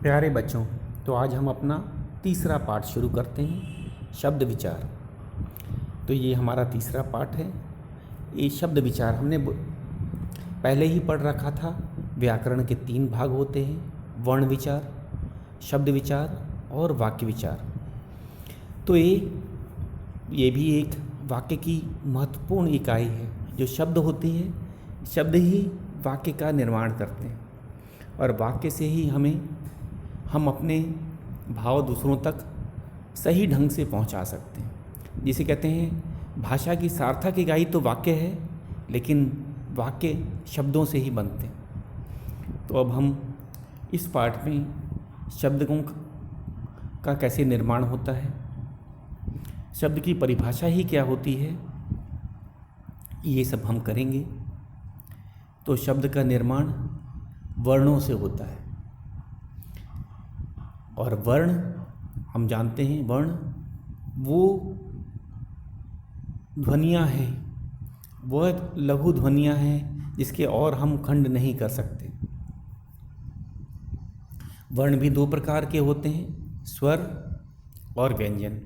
प्यारे बच्चों, तो आज हम अपना तीसरा पाठ शुरू करते हैं, शब्द विचार। तो ये हमारा तीसरा पाठ है। ये शब्द विचार हमने पहले ही पढ़ रखा था। व्याकरण के 3 भाग होते हैं, वर्ण विचार, शब्द विचार और वाक्य विचार। तो ये भी एक वाक्य की महत्वपूर्ण इकाई है। जो शब्द होते हैं, शब्द ही वाक्य का निर्माण करते हैं और वाक्य से ही हम अपने भाव दूसरों तक सही ढंग से पहुंचा सकते हैं। जिसे कहते हैं भाषा की सार्थक इकाई तो वाक्य है, लेकिन वाक्य शब्दों से ही बनते हैं। तो अब हम इस पाठ में शब्दों का कैसे निर्माण होता है, शब्द की परिभाषा ही क्या होती है, ये सब हम करेंगे। तो शब्द का निर्माण वर्णों से होता है और वर्ण हम जानते हैं, वर्ण वो ध्वनियाँ हैं, वह लघु ध्वनियाँ हैं जिसके और हम खंड नहीं कर सकते। वर्ण भी 2 प्रकार के होते हैं, स्वर और व्यंजन।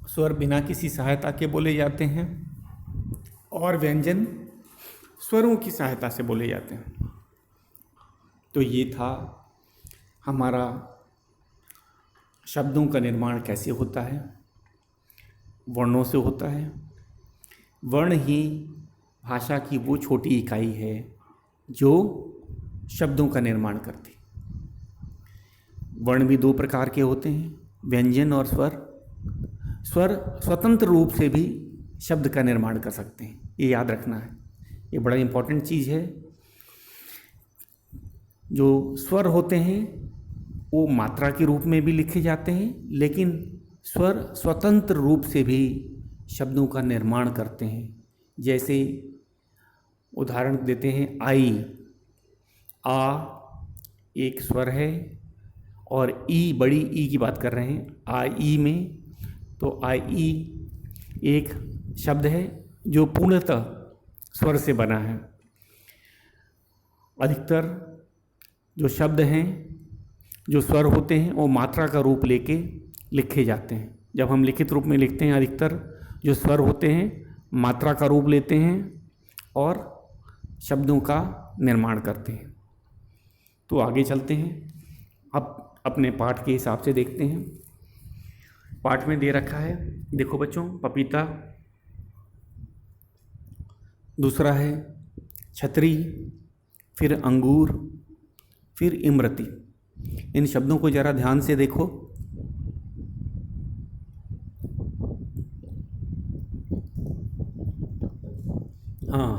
स्वर बिना किसी सहायता के बोले जाते हैं और व्यंजन स्वरों की सहायता से बोले जाते हैं। तो ये था हमारा शब्दों का निर्माण कैसे होता है, वर्णों से होता है। वर्ण ही भाषा की वो छोटी इकाई है जो शब्दों का निर्माण करती। वर्ण भी 2 प्रकार के होते हैं, व्यंजन और स्वर। स्वर स्वतंत्र रूप से भी शब्द का निर्माण कर सकते हैं, ये याद रखना है। ये बड़ा इम्पोर्टेंट चीज़ है। जो स्वर होते हैं वो मात्रा के रूप में भी लिखे जाते हैं, लेकिन स्वर स्वतंत्र रूप से भी शब्दों का निर्माण करते हैं। जैसे उदाहरण देते हैं, आई, आ एक स्वर है और ई, बड़ी ई की बात कर रहे हैं, आ ई में। तो आई ई एक शब्द है जो पूर्णतः स्वर से बना है। अधिकतर जो शब्द हैं, जो स्वर होते हैं, वो मात्रा का रूप लेके लिखे जाते हैं। जब हम लिखित रूप में लिखते हैं, अधिकतर जो स्वर होते हैं मात्रा का रूप लेते हैं और शब्दों का निर्माण करते हैं। तो आगे चलते हैं, अब अपने पाठ के हिसाब से देखते हैं। पाठ में दे रखा है, देखो बच्चों, पपीता, दूसरा है छतरी, फिर अंगूर, फिर इमरती। इन शब्दों को ज़रा ध्यान से देखो। हाँ,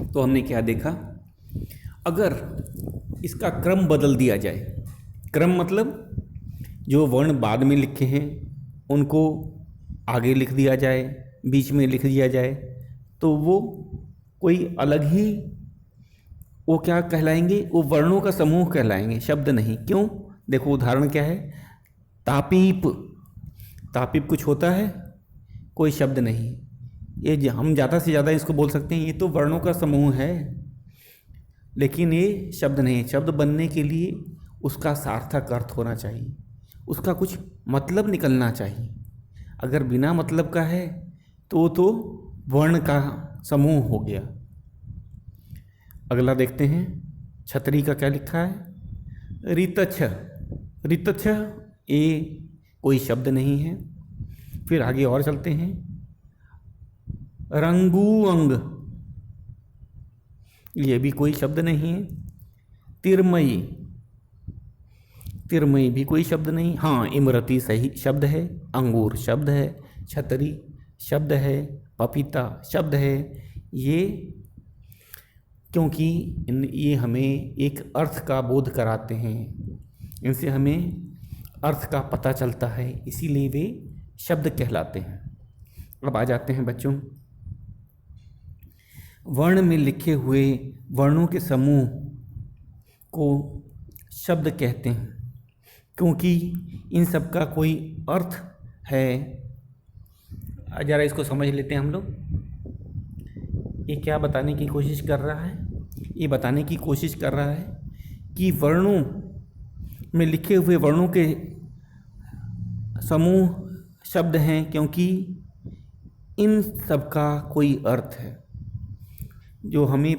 तो हमने क्या देखा, अगर इसका क्रम बदल दिया जाए, क्रम मतलब जो वर्ण बाद में लिखे हैं उनको आगे लिख दिया जाए, बीच में लिख दिया जाए, तो वो कोई अलग ही, वो क्या कहलाएंगे, वो वर्णों का समूह कहलाएंगे, शब्द नहीं। क्यों? देखो उदाहरण क्या है, तापीप। तापीप कुछ होता है, कोई शब्द नहीं। ये हम ज़्यादा से ज़्यादा इसको बोल सकते हैं, ये तो वर्णों का समूह है, लेकिन ये शब्द नहीं है। शब्द बनने के लिए उसका सार्थक अर्थ होना चाहिए, उसका कुछ मतलब निकलना चाहिए। अगर बिना मतलब का है तो वर्ण का समूह हो गया। अगला देखते हैं, छतरी का क्या लिखा है, ऋतच्छ। ऋतच्छ ये कोई शब्द नहीं है। फिर आगे और चलते हैं, रंगूअंग, ये भी कोई शब्द नहीं है। तिरमई, तिरमई भी कोई शब्द नहीं। हाँ, इमरती सही शब्द है, अंगूर शब्द है, छतरी शब्द है, पपीता शब्द है। ये क्योंकि ये हमें एक अर्थ का बोध कराते हैं, इनसे हमें अर्थ का पता चलता है, इसीलिए वे शब्द कहलाते हैं। अब आ जाते हैं बच्चों, वर्ण में लिखे हुए वर्णों के समूह को शब्द कहते हैं, क्योंकि इन सब का कोई अर्थ है। ज़रा इसको समझ लेते हैं हम लोग। ये क्या बताने की कोशिश कर रहा है? ये बताने की कोशिश कर रहा है कि वर्णों में लिखे हुए वर्णों के समूह शब्द हैं, क्योंकि इन सब का कोई अर्थ है। जो हमें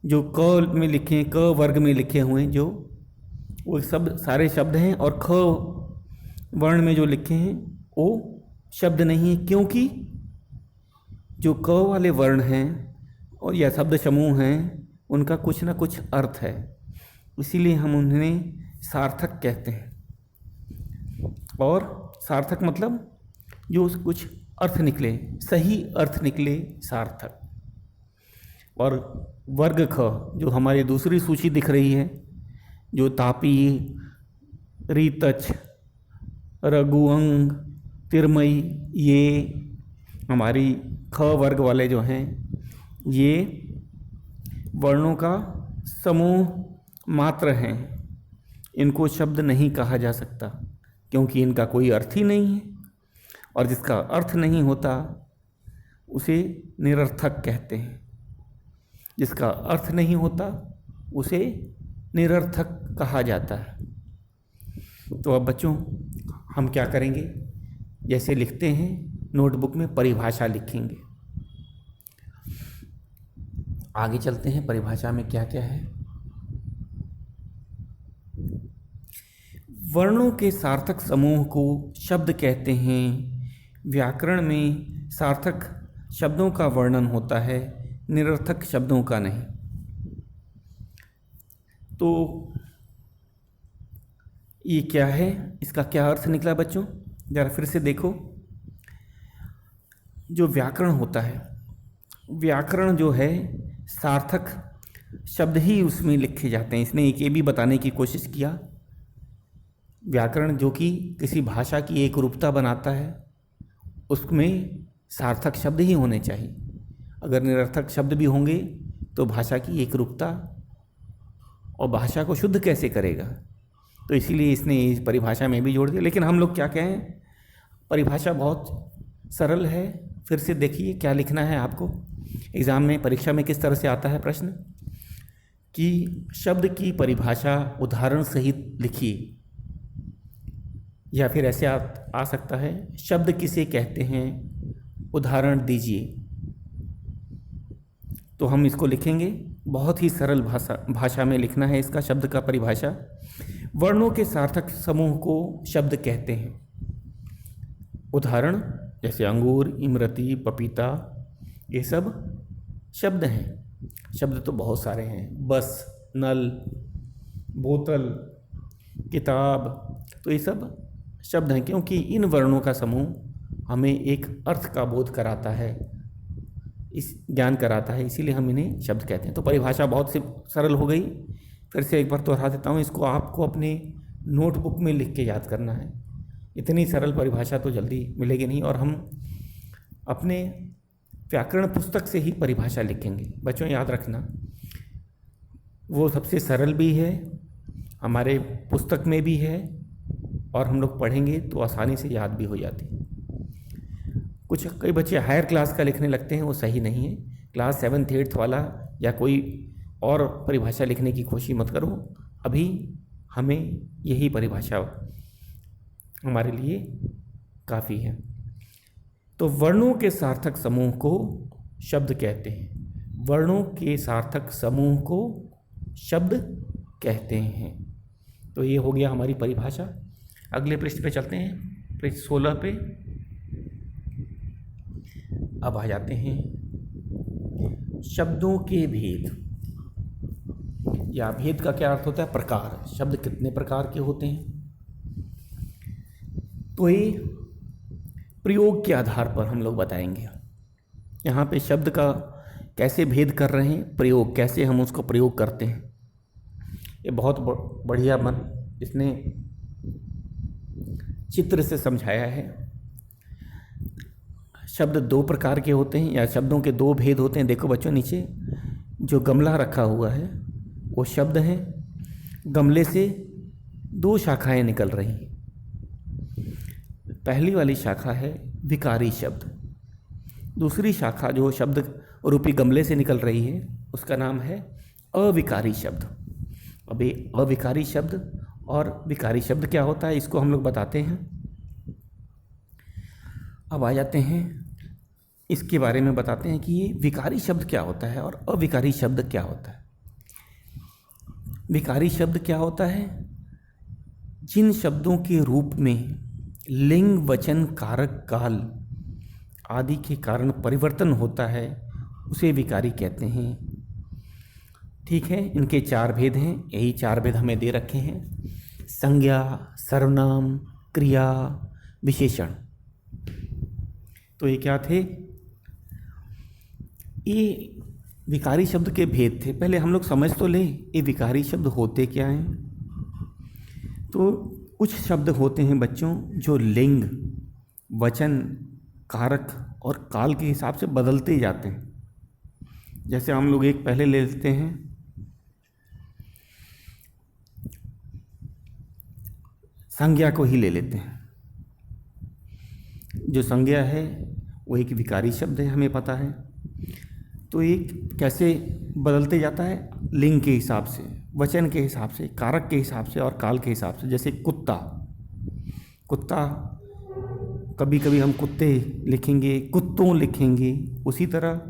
जो क में लिखे, क वर्ग में लिखे हुए हैं, जो वो सब सारे शब्द हैं, और ख वर्ण में जो लिखे हैं वो शब्द नहीं है, क्योंकि जो क वाले वर्ण हैं और या शब्द समूह हैं उनका कुछ ना कुछ अर्थ है, इसीलिए हम उन्हें सार्थक कहते हैं। और सार्थक मतलब जो कुछ अर्थ निकले, सही अर्थ निकले, सार्थक। और वर्ग ख जो हमारी दूसरी सूची दिख रही है, जो तापी, रीतच, रघुअंग, तिरमई, ये हमारी ख वर्ग वाले जो हैं, ये वर्णों का समूह मात्र हैं। इनको शब्द नहीं कहा जा सकता, क्योंकि इनका कोई अर्थ ही नहीं है, और जिसका अर्थ नहीं होता उसे निरर्थक कहते हैं। जिसका अर्थ नहीं होता उसे निरर्थक कहा जाता है। तो अब बच्चों हम क्या करेंगे, जैसे लिखते हैं नोटबुक में परिभाषा लिखेंगे। आगे चलते हैं, परिभाषा में क्या क्या है। वर्णों के सार्थक समूह को शब्द कहते हैं। व्याकरण में सार्थक शब्दों का वर्णन होता है, निरर्थक शब्दों का नहीं। तो ये क्या है, इसका क्या अर्थ निकला बच्चों, जरा फिर से देखो। जो व्याकरण होता है, व्याकरण जो है सार्थक शब्द ही उसमें लिखे जाते हैं। इसने एक ये भी बताने की कोशिश किया, व्याकरण जो कि किसी भाषा की एक रूपता बनाता है, उसमें सार्थक शब्द ही होने चाहिए। अगर निरर्थक शब्द भी होंगे तो भाषा की एक रूपता और भाषा को शुद्ध कैसे करेगा। तो इसीलिए इसने इस परिभाषा में भी जोड़ दिया। लेकिन हम लोग क्या कहें, परिभाषा बहुत सरल है। फिर से देखिए क्या लिखना है आपको। एग्ज़ाम में, परीक्षा में किस तरह से आता है प्रश्न कि शब्द की परिभाषा उदाहरण सहित लिखिए, या फिर ऐसे आ सकता है शब्द किसे कहते हैं, उदाहरण दीजिए। तो हम इसको लिखेंगे, बहुत ही सरल भाषा में लिखना है इसका शब्द का परिभाषा। वर्णों के सार्थक समूह को शब्द कहते हैं। उदाहरण जैसे अंगूर, इमरती, पपीता, ये सब शब्द हैं। शब्द तो बहुत सारे हैं, बस, नल, बोतल, किताब, तो ये सब शब्द हैं, क्योंकि इन वर्णों का समूह हमें एक अर्थ का बोध कराता है, इस ज्ञान कराता है, इसीलिए हम इन्हें शब्द कहते हैं। तो परिभाषा बहुत सी सरल हो गई। फिर से एक बार दोहरा देता हूँ, इसको आपको अपने नोटबुक में लिख के याद करना है। इतनी सरल परिभाषा तो जल्दी मिलेगी नहीं, और हम अपने व्याकरण पुस्तक से ही परिभाषा लिखेंगे। बच्चों याद रखना, वो सबसे सरल भी है, हमारे पुस्तक में भी है, और हम लोग पढ़ेंगे तो आसानी से याद भी हो जाती है। कई बच्चे हायर क्लास का लिखने लगते हैं, वो सही नहीं है। क्लास 7th 8th वाला या कोई और परिभाषा लिखने की कोशिश मत करो। अभी हमें यही परिभाषा हमारे लिए काफ़ी है। तो वर्णों के सार्थक समूह को शब्द कहते हैं। वर्णों के सार्थक समूह को शब्द कहते हैं। तो ये हो गया हमारी परिभाषा। अगले पृष्ठ पे चलते हैं, पृष्ठ 16 पे। अब आ जाते हैं शब्दों के भेद, या भेद का क्या अर्थ होता है, प्रकार। शब्द कितने प्रकार के होते हैं, तो ये प्रयोग के आधार पर हम लोग बताएंगे। यहाँ पे शब्द का कैसे भेद कर रहे हैं, प्रयोग कैसे हम उसको प्रयोग करते हैं, ये बहुत बढ़िया इसने चित्र से समझाया है। शब्द दो प्रकार के होते हैं, या शब्दों के दो भेद होते हैं। देखो बच्चों, नीचे जो गमला रखा हुआ है वो शब्द है। गमले से दो शाखाएं निकल रही हैं। पहली वाली शाखा है विकारी शब्द, दूसरी शाखा जो शब्द रूपी गमले से निकल रही है उसका नाम है अविकारी शब्द। अब ये अविकारी शब्द और विकारी शब्द क्या होता है इसको हम लोग बताते हैं। अब आ जाते हैं इसके बारे में बताते हैं कि ये विकारी शब्द क्या होता है और अविकारी शब्द क्या होता है। विकारी शब्द क्या होता है? जिन शब्दों के रूप में लिंग, वचन, कारक, काल आदि के कारण परिवर्तन होता है उसे विकारी कहते हैं। ठीक है, इनके 4 भेद हैं, यही 4 भेद हमें दे रखे हैं: संज्ञा, सर्वनाम, क्रिया, विशेषण। तो ये क्या थे? ये विकारी शब्द के भेद थे। पहले हम लोग समझ तो लें ये विकारी शब्द होते क्या हैं। तो कुछ शब्द होते हैं बच्चों जो लिंग, वचन, कारक और काल के हिसाब से बदलते जाते हैं। जैसे हम लोग एक पहले ले लेते हैं संज्ञा को ही ले लेते हैं। जो संज्ञा है वो एक विकारी शब्द है, हमें पता है। तो एक कैसे बदलते जाता है? लिंग के हिसाब से, वचन के हिसाब से, कारक के हिसाब से और काल के हिसाब से। जैसे कुत्ता, कुत्ता कभी कभी हम कुत्ते लिखेंगे, कुत्तों लिखेंगे। उसी तरह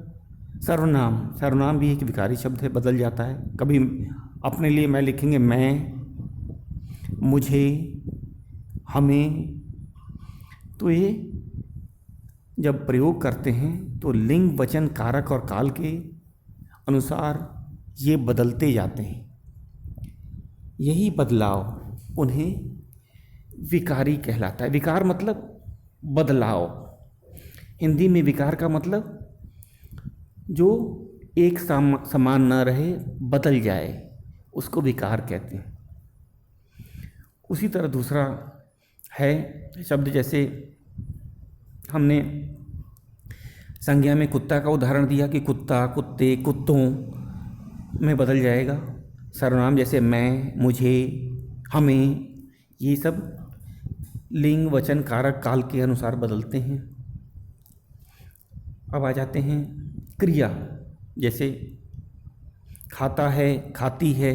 सर्वनाम, सर्वनाम भी एक विकारी शब्द है, बदल जाता है। कभी अपने लिए मैं लिखेंगे मैं, मुझे, हमें। तो ये जब प्रयोग करते हैं तो लिंग, वचन, कारक और काल के अनुसार ये बदलते जाते हैं। यही बदलाव उन्हें विकारी कहलाता है। विकार मतलब बदलाव। हिंदी में विकार का मतलब जो एक समान न रहे, बदल जाए, उसको विकार कहते हैं। उसी तरह दूसरा है शब्द, जैसे हमने संज्ञा में कुत्ता का उदाहरण दिया कि कुत्ता, कुत्ते, कुत्तों में बदल जाएगा। सर्वनाम जैसे मैं, मुझे, हमें, ये सब लिंग, वचन, कारक, काल के अनुसार बदलते हैं। अब आ जाते हैं क्रिया। जैसे खाता है, खाती है।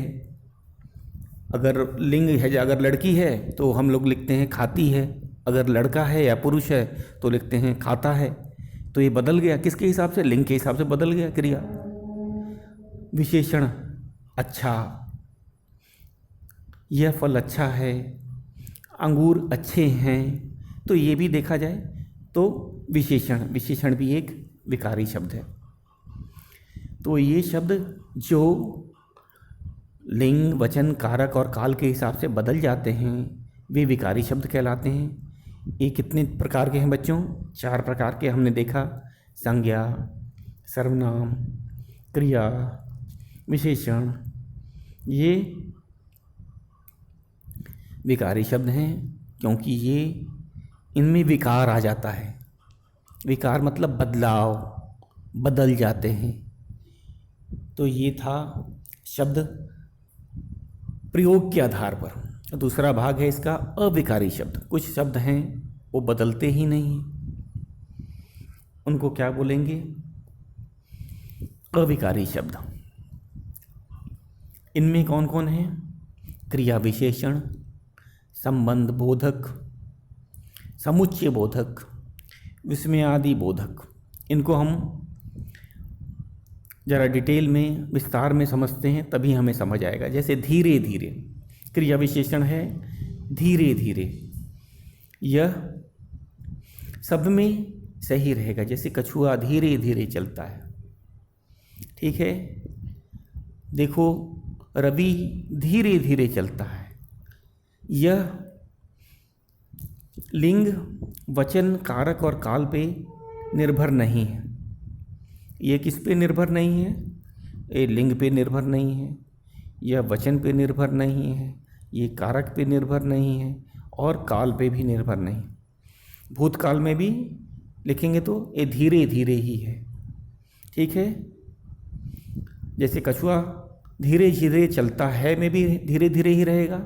अगर लिंग है, अगर लड़की है तो हम लोग लिखते हैं खाती है। अगर लड़का है या पुरुष है तो लिखते हैं खाता है। तो ये बदल गया, किसके हिसाब से? लिंग के हिसाब से बदल गया क्रिया। विशेषण, अच्छा, यह फल अच्छा है, अंगूर अच्छे हैं। तो ये भी देखा जाए तो विशेषण, विशेषण भी एक विकारी शब्द है। तो ये शब्द जो लिंग, वचन, कारक और काल के हिसाब से बदल जाते हैं वे विकारी शब्द कहलाते हैं। ये कितने प्रकार के हैं बच्चों? 4 प्रकार के हमने देखा: संज्ञा, सर्वनाम, क्रिया, विशेषण। ये विकारी शब्द हैं क्योंकि ये इनमें विकार आ जाता है। विकार मतलब बदलाव, बदल जाते हैं। तो ये था शब्द प्रयोग के आधार पर। दूसरा भाग है इसका अविकारी शब्द। कुछ शब्द हैं वो बदलते ही नहीं, उनको क्या बोलेंगे? अविकारी शब्द। इनमें कौन कौन है? क्रिया विशेषण, संबंध बोधक, समुच्चय बोधक, विस्मयादि बोधक। इनको हम ज़रा डिटेल में, विस्तार में समझते हैं तभी हमें समझ आएगा। जैसे धीरे धीरे, क्रिया विशेषण है धीरे धीरे। यह शब्द में सही रहेगा। जैसे कछुआ धीरे धीरे चलता है। ठीक है, देखो रवि धीरे धीरे चलता है। यह लिंग, वचन, कारक और काल पे निर्भर नहीं है। ये किस पे निर्भर नहीं है? ये लिंग पे निर्भर नहीं है, यह वचन पे निर्भर नहीं है, ये कारक पे निर्भर नहीं है और काल पे भी निर्भर नहीं। भूतकाल में भी लिखेंगे तो ये धीरे धीरे ही है। ठीक है, जैसे कछुआ धीरे धीरे चलता है में भी धीरे धीरे ही रहेगा।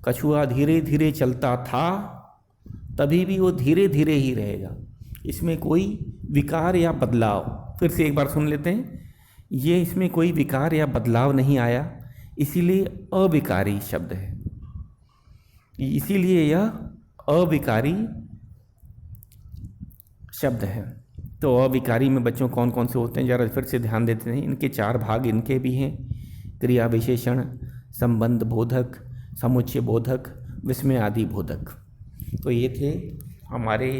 कछुआ धीरे धीरे चलता था तभी भी वो धीरे धीरे ही रहेगा। इसमें कोई विकार या बदलाव, फिर से एक बार सुन लेते हैं, ये इसमें कोई विकार या बदलाव नहीं आया। इसीलिए अविकारी शब्द है, इसीलिए यह अविकारी शब्द है। तो अविकारी में बच्चों कौन कौन से होते हैं जरा फिर से ध्यान देते हैं। इनके 4 भाग इनके भी हैं, क्रिया विशेषण, संबंध बोधक, समुच्चय बोधक, विस्मय आदि बोधक। तो ये थे हमारे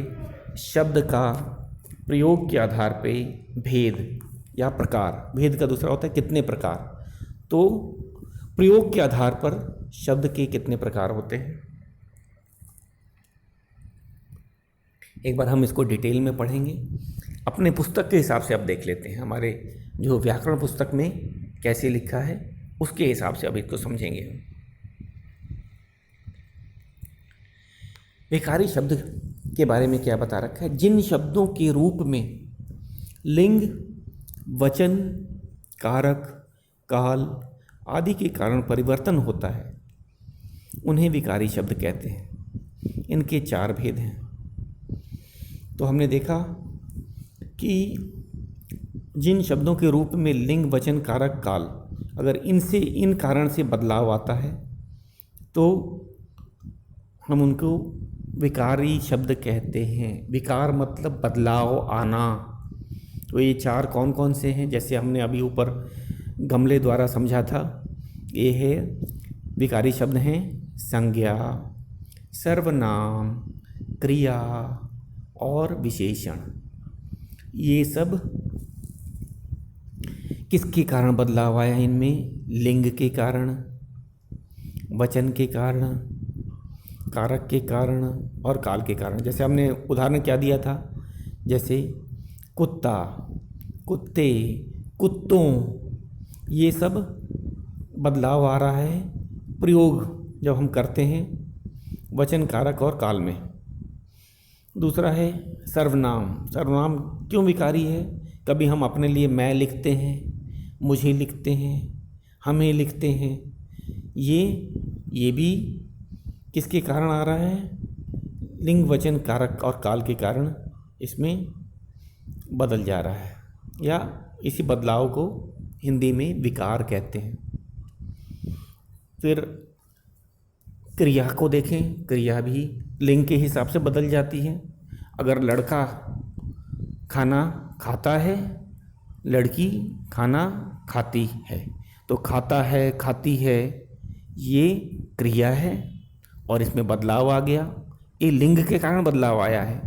शब्द का प्रयोग के आधार पे भेद या प्रकार। भेद का दूसरा होता है कितने प्रकार, तो प्रयोग के आधार पर शब्द के कितने प्रकार होते हैं। एक बार हम इसको डिटेल में पढ़ेंगे, अपने पुस्तक के हिसाब से अब देख लेते हैं। हमारे जो व्याकरण पुस्तक में कैसे लिखा है उसके हिसाब से अब इसको समझेंगे। विकारी शब्द के बारे में क्या बता रखा है, जिन शब्दों के रूप में लिंग, वचन, कारक, काल आदि के कारण परिवर्तन होता है उन्हें विकारी शब्द कहते हैं। इनके 4 भेद हैं। तो हमने देखा कि जिन शब्दों के रूप में लिंग, वचन, कारक, काल, अगर इनसे इन कारण से बदलाव आता है तो हम उनको विकारी शब्द कहते हैं। विकार मतलब बदलाव आना। तो ये 4 कौन कौन से हैं, जैसे हमने अभी ऊपर गमले द्वारा समझा था। ये है विकारी शब्द हैं संज्ञा, सर्वनाम, क्रिया और विशेषण। ये सब किसके कारण बदलाव आया इनमें, लिंग के कारण, वचन के कारण, कारक के कारण और काल के कारण। जैसे हमने उदाहरण क्या दिया था, जैसे कुत्ता, कुत्ते, कुत्तों, ये सब बदलाव आ रहा है प्रयोग जब हम करते हैं वचन, कारक और काल में। दूसरा है सर्वनाम। सर्वनाम क्यों विकारी है, कभी हम अपने लिए मैं लिखते हैं, मुझे लिखते हैं, हमें लिखते हैं। ये भी किसके कारण आ रहा है, लिंग, वचन, कारक और काल के कारण इसमें बदल जा रहा है, या इसी बदलाव को हिंदी में विकार कहते हैं। फिर क्रिया को देखें, क्रिया भी लिंग के हिसाब से बदल जाती है। अगर लड़का खाना खाता है, लड़की खाना खाती है, तो खाता है, खाती है, ये क्रिया है और इसमें बदलाव आ गया। ये लिंग के कारण बदलाव आया है,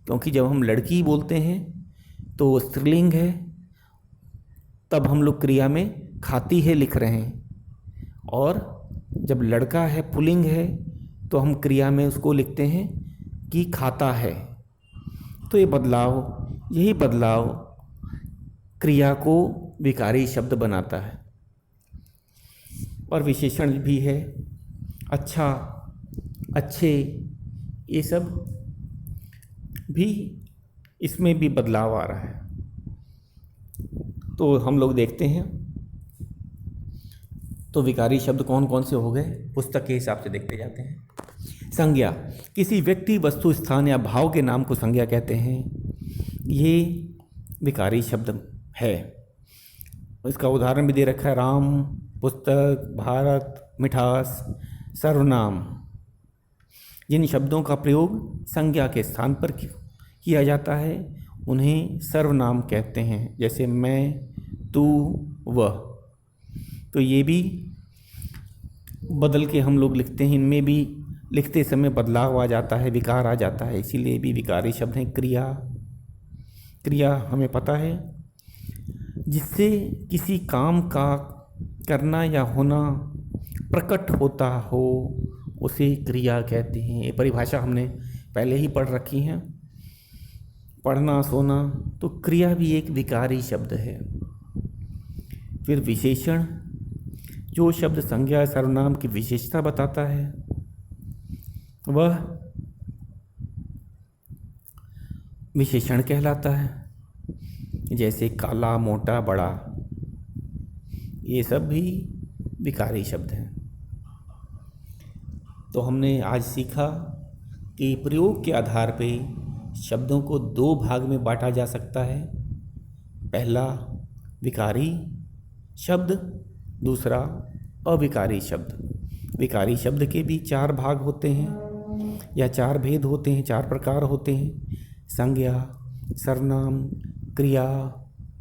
क्योंकि जब हम लड़की बोलते हैं तो स्त्रीलिंग है, तब हम लोग क्रिया में खाती है लिख रहे हैं, और जब लड़का है, पुल्लिंग है, तो हम क्रिया में उसको लिखते हैं कि खाता है। तो यही बदलाव क्रिया को विकारी शब्द बनाता है। और विशेषण भी है, अच्छा, अच्छे, ये सब भी, इसमें भी बदलाव आ रहा है। तो हम लोग देखते हैं, तो विकारी शब्द कौन कौन से हो गए, पुस्तक के हिसाब से देखते जाते हैं। संज्ञा, किसी व्यक्ति, वस्तु, स्थान या भाव के नाम को संज्ञा कहते हैं। ये विकारी शब्द है। इसका उदाहरण भी दे रखा है, राम, पुस्तक, भारत, मिठास, सर्वनाम। जिन शब्दों का प्रयोग संज्ञा के स्थान पर किया जाता है उन्हें सर्वनाम कहते हैं, जैसे मैं, तू, वह। तो ये भी बदल के हम लोग लिखते हैं, इनमें भी लिखते समय बदलाव आ जाता है, विकार आ जाता है, इसीलिए भी विकारी शब्द हैं। क्रिया हमें पता है, जिससे किसी काम का करना या होना प्रकट होता हो उसे क्रिया कहते हैं। ये परिभाषा हमने पहले ही पढ़ रखी है, पढ़ना, सोना। तो क्रिया भी एक विकारी शब्द है। फिर विशेषण, जो शब्द संज्ञा, सर्वनाम की विशेषता बताता है, वह विशेषण कहलाता है। जैसे काला, मोटा, बड़ा, ये सब भी विकारी शब्द हैं। तो हमने आज सीखा कि प्रयोग के आधार पे शब्दों को 2 भाग में बांटा जा सकता है। पहला विकारी शब्द, दूसरा अविकारी शब्द। विकारी शब्द के भी 4 भाग होते हैं या 4 भेद होते हैं, 4 प्रकार होते हैं: संज्ञा, सर्वनाम, क्रिया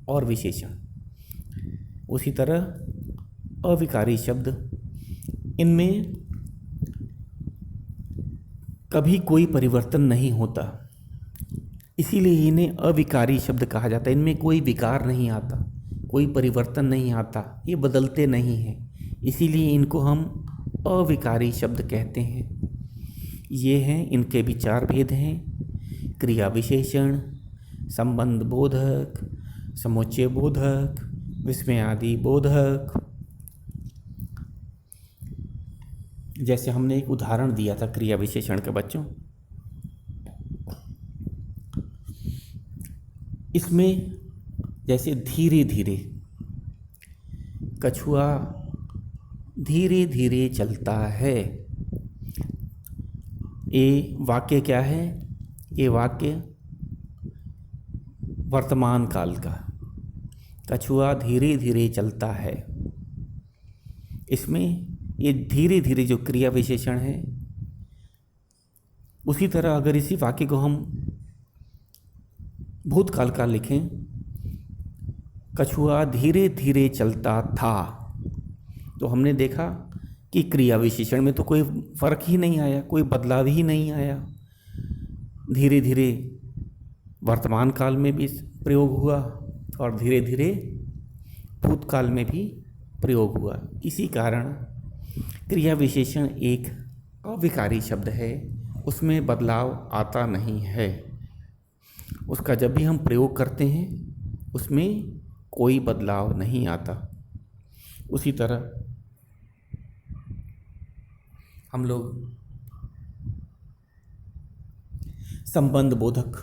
और विशेषण। उसी तरह अविकारी शब्द, इनमें कभी कोई परिवर्तन नहीं होता, इसीलिए इन्हें अविकारी शब्द कहा जाता है। इनमें कोई विकार नहीं आता, कोई परिवर्तन नहीं आता, ये बदलते नहीं हैं, इसीलिए इनको हम अविकारी शब्द कहते हैं। ये हैं, इनके भी 4 भेद हैं: क्रिया विशेषण, संबंध बोधक, समुच्चय बोधक, विस्मयादि बोधक। जैसे हमने एक उदाहरण दिया था क्रिया विशेषण का बच्चों, इसमें जैसे धीरे धीरे, कछुआ धीरे धीरे चलता है। ये वाक्य क्या है? ये वाक्य वर्तमान काल का, कछुआ धीरे धीरे चलता है। इसमें ये धीरे धीरे जो क्रिया विशेषण है, उसी तरह अगर इसी वाक्य को हम भूतकाल का लिखें, कछुआ धीरे धीरे चलता था, तो हमने देखा कि क्रिया विशेषण में तो कोई फर्क ही नहीं आया, कोई बदलाव ही नहीं आया। धीरे धीरे वर्तमान काल में भी प्रयोग हुआ और धीरे धीरे भूतकाल में भी प्रयोग हुआ। इसी कारण क्रिया विशेषण एक अविकारी शब्द है, उसमें बदलाव आता नहीं है। उसका जब भी हम प्रयोग करते हैं उसमें कोई बदलाव नहीं आता। उसी तरह हम लोग संबंध बोधक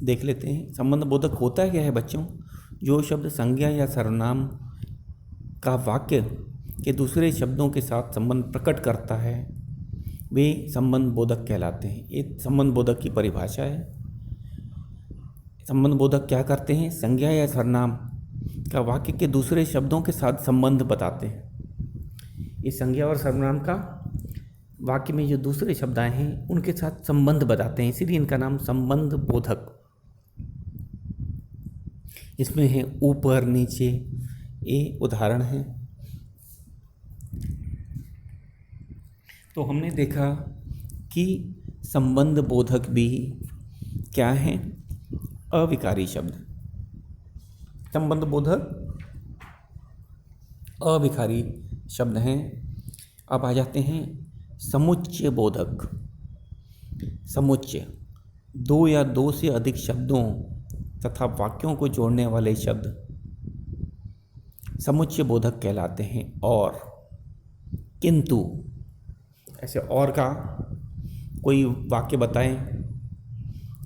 देख लेते हैं। संबंध बोधक होता क्या है बच्चों? जो शब्द संज्ञा या सर्वनाम का वाक्य के दूसरे शब्दों के साथ संबंध प्रकट करता है, वे संबंध बोधक कहलाते हैं। ये संबंध बोधक की परिभाषा है। संबंध बोधक क्या करते हैं? संज्ञा या सर्वनाम का वाक्य के दूसरे शब्दों के साथ संबंध बताते हैं। ये संज्ञा और सर्वनाम का वाक्य में जो दूसरे शब्द आए हैं उनके साथ संबंध बताते हैं, इसीलिए इनका नाम संबंध बोधक। इसमें है ऊपर नीचे, ये उदाहरण है। तो हमने देखा कि संबंध बोधक भी क्या है? अविकारी शब्द। संबंध बोधक अविकारी शब्द हैं। अब आ जाते हैं समुच्चय बोधक। समुच्चय 2 या 2 से अधिक शब्दों तथा वाक्यों को जोड़ने वाले शब्द समुच्चय बोधक कहलाते हैं। और किंतु, ऐसे और का कोई वाक्य बताएं,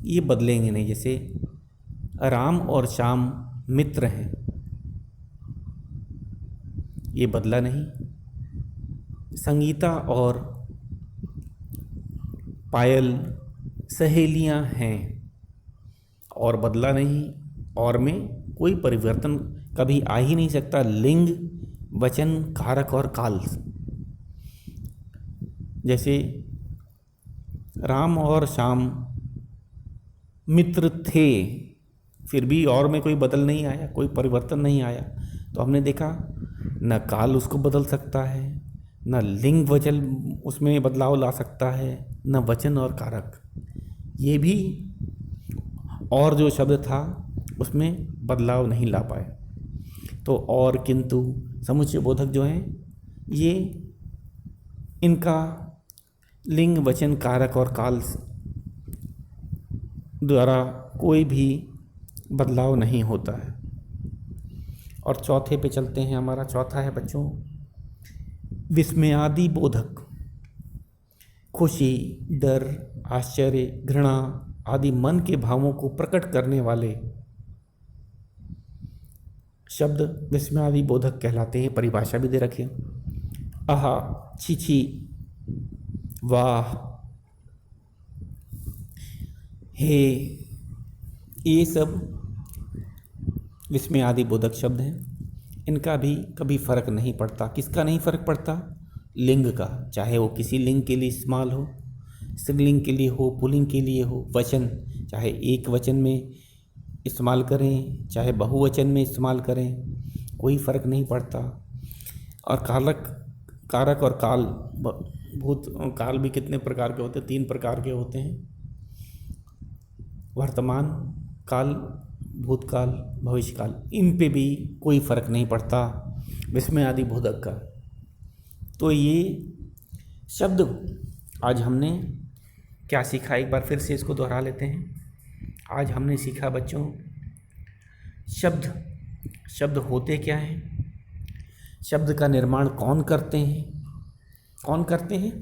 ये बदलेंगे नहीं। जैसे राम और श्याम मित्र हैं, ये बदला नहीं। संगीता और पायल सहेलियां हैं, और बदला नहीं। और में कोई परिवर्तन कभी आ ही नहीं सकता। लिंग, वचन, कारक और काल। जैसे राम और श्याम मित्र थे, फिर भी और में कोई बदल नहीं आया, कोई परिवर्तन नहीं आया। तो हमने देखा न काल उसको बदल सकता है, न लिंग वचन उसमें बदलाव ला सकता है, न वचन और कारक। ये भी और जो शब्द था उसमें बदलाव नहीं ला पाए। तो और, किंतु, समुच्चय बोधक जो हैं, ये इनका लिंग, वचन, कारक और काल द्वारा कोई भी बदलाव नहीं होता है। और चौथे पे चलते हैं। हमारा चौथा है बच्चों विस्मयादि बोधक। खुशी, डर, आश्चर्य, घृणा आदि मन के भावों को प्रकट करने वाले शब्द विस्मयादि बोधक कहलाते हैं। परिभाषा भी दे रखे, आहा, छी छी, वाह, हे, ये सब विस्मयादि बोधक शब्द हैं। इनका भी कभी फ़र्क नहीं पड़ता। किसका नहीं फ़र्क पड़ता? लिंग का, चाहे वो किसी लिंग के लिए इस्तेमाल हो, स्त्रीलिंग के लिए हो, पुल्लिंग के लिए हो। वचन चाहे एक वचन में इस्तेमाल करें, चाहे बहुवचन में इस्तेमाल करें, कोई फ़र्क नहीं पड़ता। और कारक और काल, भूत काल भी कितने प्रकार के होते हैं? 3 प्रकार के होते हैं। वर्तमान काल, भूतकाल, भविष्यकाल। इन पे भी कोई फ़र्क नहीं पड़ता विस्मय आदि बोधक का। तो ये शब्द आज हमने क्या सीखा, एक बार फिर से इसको दोहरा लेते हैं। आज हमने सीखा बच्चों, शब्द होते क्या हैं, शब्द का निर्माण कौन करते हैं?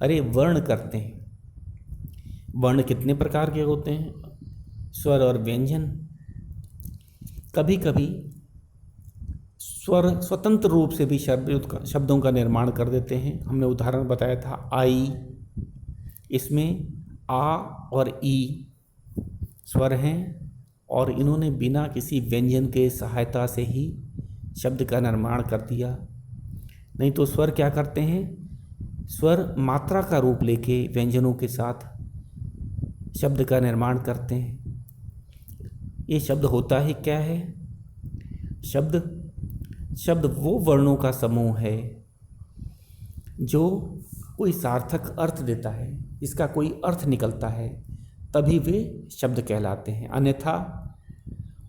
अरे वर्ण करते हैं। वर्ण कितने प्रकार के होते हैं? स्वर और व्यंजन। कभी कभी स्वर स्वतंत्र रूप से भी शब्दों का निर्माण कर देते हैं। हमने उदाहरण बताया था आई, इसमें आ और ई स्वर हैं और इन्होंने बिना किसी व्यंजन के सहायता से ही शब्द का निर्माण कर दिया। नहीं तो स्वर क्या करते हैं? स्वर मात्रा का रूप लेके व्यंजनों के साथ शब्द का निर्माण करते हैं। ये शब्द होता ही क्या है? शब्द वो वर्णों का समूह है जो कोई सार्थक अर्थ देता है, इसका कोई अर्थ निकलता है, तभी वे शब्द कहलाते हैं। अन्यथा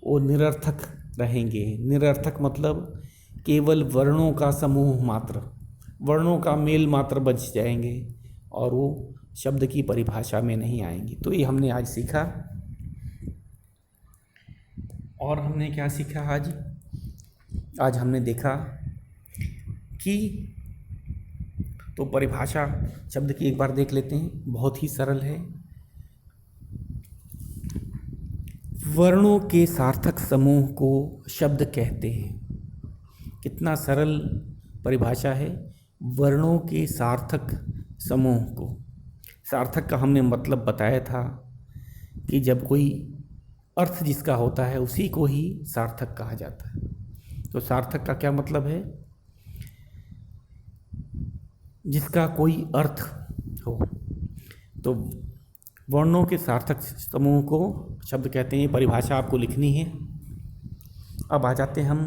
वो निरर्थक रहेंगे। निरर्थक मतलब केवल वर्णों का समूह मात्र, वर्णों का मेल मात्र बच जाएंगे और वो शब्द की परिभाषा में नहीं आएंगे। तो ये हमने आज सीखा। और हमने क्या सीखा आज हमने देखा कि, तो परिभाषा शब्द की एक बार देख लेते हैं, बहुत ही सरल है। वर्णों के सार्थक समूह को शब्द कहते हैं। कितना सरल परिभाषा है, वर्णों के सार्थक समूह को। सार्थक का हमने मतलब बताया था कि जब कोई अर्थ जिसका होता है उसी को ही सार्थक कहा जाता है। तो सार्थक का क्या मतलब है? जिसका कोई अर्थ हो। तो वर्णों के सार्थक समूह को शब्द कहते हैं। परिभाषा आपको लिखनी है। अब आ जाते हैं हम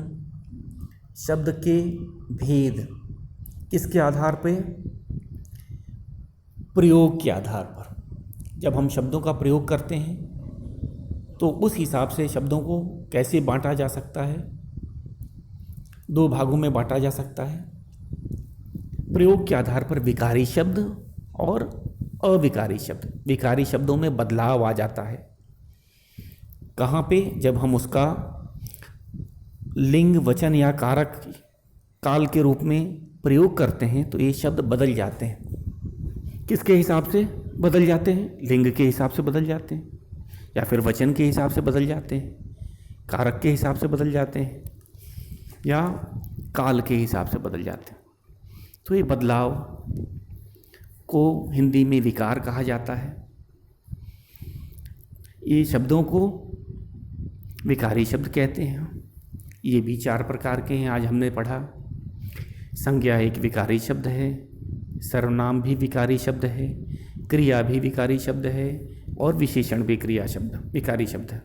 शब्द के भेद। किसके आधार पे? प्रयोग के आधार पर। जब हम शब्दों का प्रयोग करते हैं तो उस हिसाब से शब्दों को कैसे बांटा जा सकता है? 2 भागों में बांटा जा सकता है। प्रयोग के आधार पर विकारी शब्द और अविकारी शब्द। विकारी शब्दों में बदलाव आ जाता है। कहाँ पे? जब हम उसका लिंग, वचन या कारक, काल के रूप में प्रयोग करते हैं तो ये शब्द बदल जाते हैं। किसके हिसाब से बदल जाते हैं? लिंग के हिसाब से बदल जाते हैं, या फिर वचन के हिसाब से बदल जाते हैं, कारक के हिसाब से बदल जाते हैं, या काल के हिसाब से बदल जाते हैं। तो ये बदलाव को हिंदी में विकार कहा जाता है। ये शब्दों को विकारी शब्द कहते हैं। ये भी 4 प्रकार के हैं, आज हमने पढ़ा। संज्ञा एक विकारी शब्द है, सर्वनाम भी विकारी शब्द है, क्रिया भी विकारी शब्द है और विशेषण भी विकारी शब्द है।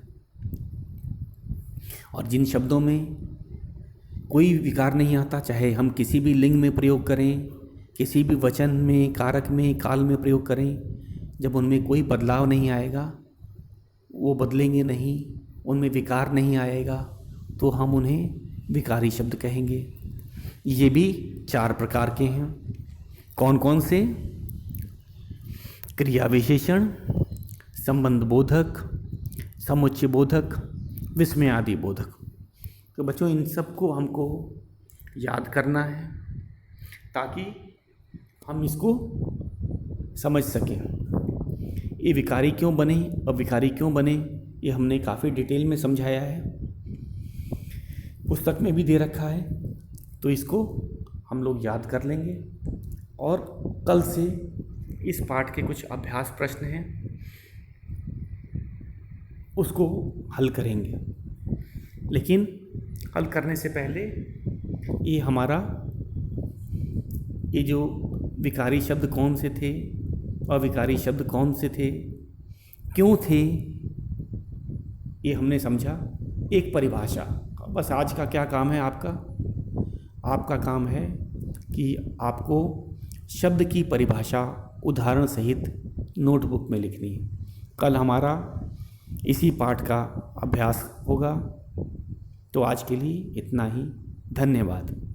और जिन शब्दों में कोई विकार नहीं आता, चाहे हम किसी भी लिंग में प्रयोग करें, किसी भी वचन में, कारक में, काल में प्रयोग करें, जब उनमें कोई बदलाव नहीं आएगा, वो बदलेंगे नहीं, उनमें विकार नहीं आएगा, तो हम उन्हें विकारी शब्द कहेंगे। ये भी 4 प्रकार के हैं। कौन कौन से? क्रिया विशेषण, संबंध बोधक, समुच्चय बोधक, विस्मय आदि बोधक। तो बच्चों इन सब को हमको याद करना है ताकि हम इसको समझ सकें। ये विकारी क्यों बने, अविकारी क्यों बने, ये हमने काफ़ी डिटेल में समझाया है, पुस्तक में भी दे रखा है। तो इसको हम लोग याद कर लेंगे और कल से इस पाठ के कुछ अभ्यास प्रश्न हैं उसको हल करेंगे। लेकिन हल करने से पहले ये हमारा ये जो विकारी शब्द कौन से थे, अविकारी शब्द कौन से थे, क्यों थे, ये हमने समझा। एक परिभाषा, बस आज का क्या काम है आपका? आपका काम है कि आपको शब्द की परिभाषा उदाहरण सहित नोटबुक में लिखनी है। कल हमारा इसी पाठ का अभ्यास होगा। तो आज के लिए इतना ही। धन्यवाद।